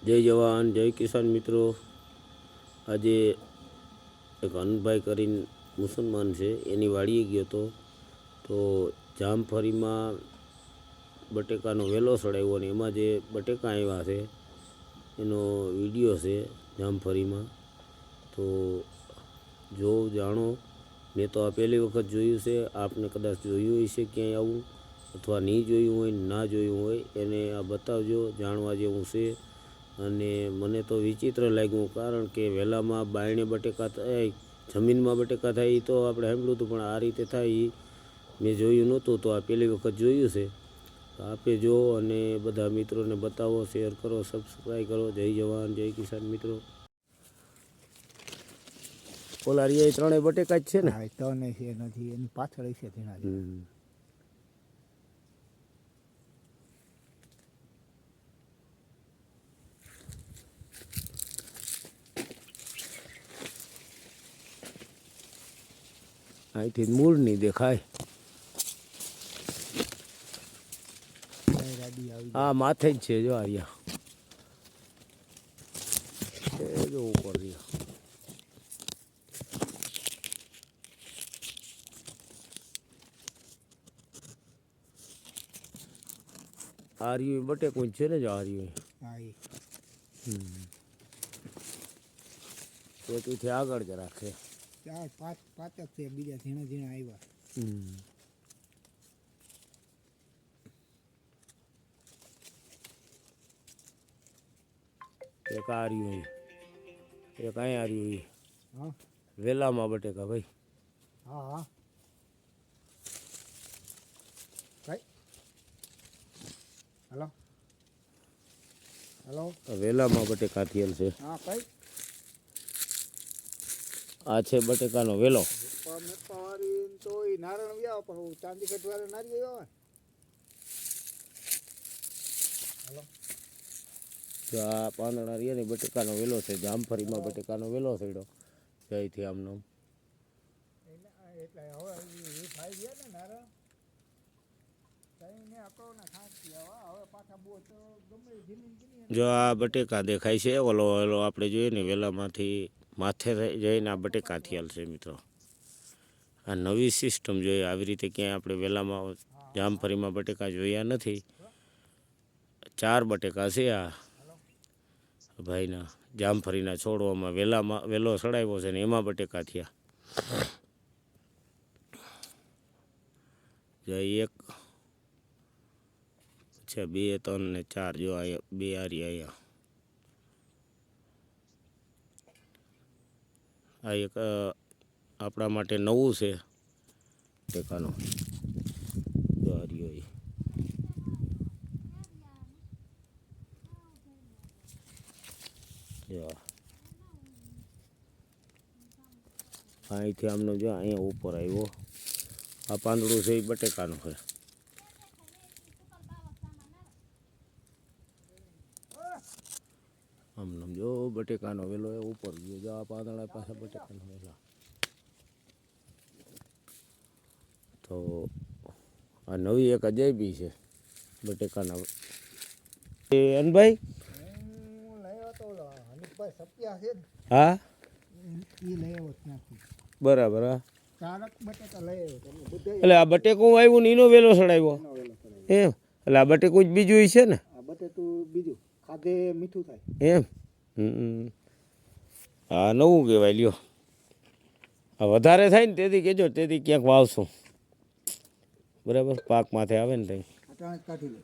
જય જવાન જય કિસાન મિત્રો। આજે એક અનભાઈ કરીને મુસલમાન છે, એની વાડીએ ગયો તો જામફળીમાં બટેકાનો વેલો સડાવ્યો અને એમાં જે બટેકા આવ્યા છે એનો વિડીયો છે જામફળીમાં। તો જો જાણો, મેં તો આ પહેલી વખત જોયું છે, આપને કદાચ જોયું હશે ક્યાંય આવું, અથવા નહીં જોયું હોય ના જોયું હોય એને આ બતાવજો, જાણવા જેવું છે। અને મને તો વિચિત્ર લાગ્યું, કારણ કે વહેલામાં બાયણે બટેકા થાય, જમીનમાં બટેકા થાય એ તો આપણે સાંભળ્યું હતું, પણ આ રીતે થાય એ મેં જોયું નહોતું। તો આ પહેલી વખત જોયું છે। તો આપે જો અને બધા મિત્રોને બતાવો, શેર કરો, સબસ્ક્રાઈબ કરો। જય જવાન જય કિસાન મિત્રો। ઓલા રિયા ત્રણેય બટેકા જ છે ને? હા, ત્રણે છે, નથી એની પાછળ છે તેના। અહીંથી મૂળ નહીં દેખાય। હા, માથે જ છે, જો આર્યા જો ઉપર રહ્યા। આર્યું બટેકું જ છે ને, જો આર્યું તો તુંથી આગળ જ રાખે। ચાર પાંચ જ છે, બીજા ઝીણા ઝીણા આવ્યા। એક આર્યું, એક અહીં આર્યું, હા વેલામાં બટેકા ભાઈ। હા હા કઈ હલો હલો વેલામાં બટેકા થયેલ છે। હા કઈ આ છે બટેકાનો વેલો। તો નારણ વ્યા પણ ચાંદી કટવારે નારી આવ્યો। હલો જો આ પાંદડા રહ્યા ને બટેકાનો વેલો છે, જામફળીમાં બટેકાનો વેલો થયો જયથી આમનો। એટલે હવે ભાઈ ગયા ને નારણ જો આ બટેકા દેખાય છે, ઓલો ઓલો આપણે જોઈએ ને વેલામાંથી માથે જઈને આ બટેકા થયેલ છે મિત્રો। આ નવી સિસ્ટમ જોઈએ, આવી રીતે ક્યાંય આપણે વેલામાં જામફળીમાં બટેકા જોયા નથી। 4 બટેકા છે આ ભાઈના જામફળીના છોડવામાં, વેલો સડાવ્યો છે ને એમાં બટેકા થયા। જો 1 છે, 2 3 ને 4 જો આ 2 આરી આયા। આ એક આપણા માટે નવું છે બટેકાનું, જો આર્યો અહીંથી આમનો જો અહીંયા ઉપર આવ્યો। આ પાંદડું છે એ બટેકાનું છે। આમ જો બટેકાનો વેલો એ ઉપર ગયો, જો આ પાંદડા પાસે બટેકાનો વેલા। તો આ નવી એક અજાયબી છે બટેકાના। અનભાઈ હા બરાબર। હા એટલે આ બટેકું આવ્યું ને એનો વેલો સડાવ્યો એમ? એટલે આ બટેકું જ બીજું છે ને? બીજું ખાધે મીઠું થાય એમ? હા, નવું કહેવાય લ્યો। આ વધારે થાય ને તેથી કહેજો, તેથી ક્યાંક વાવશું, બરાબર? પાક માથે આવે ને ત્યાં કાઢી લે।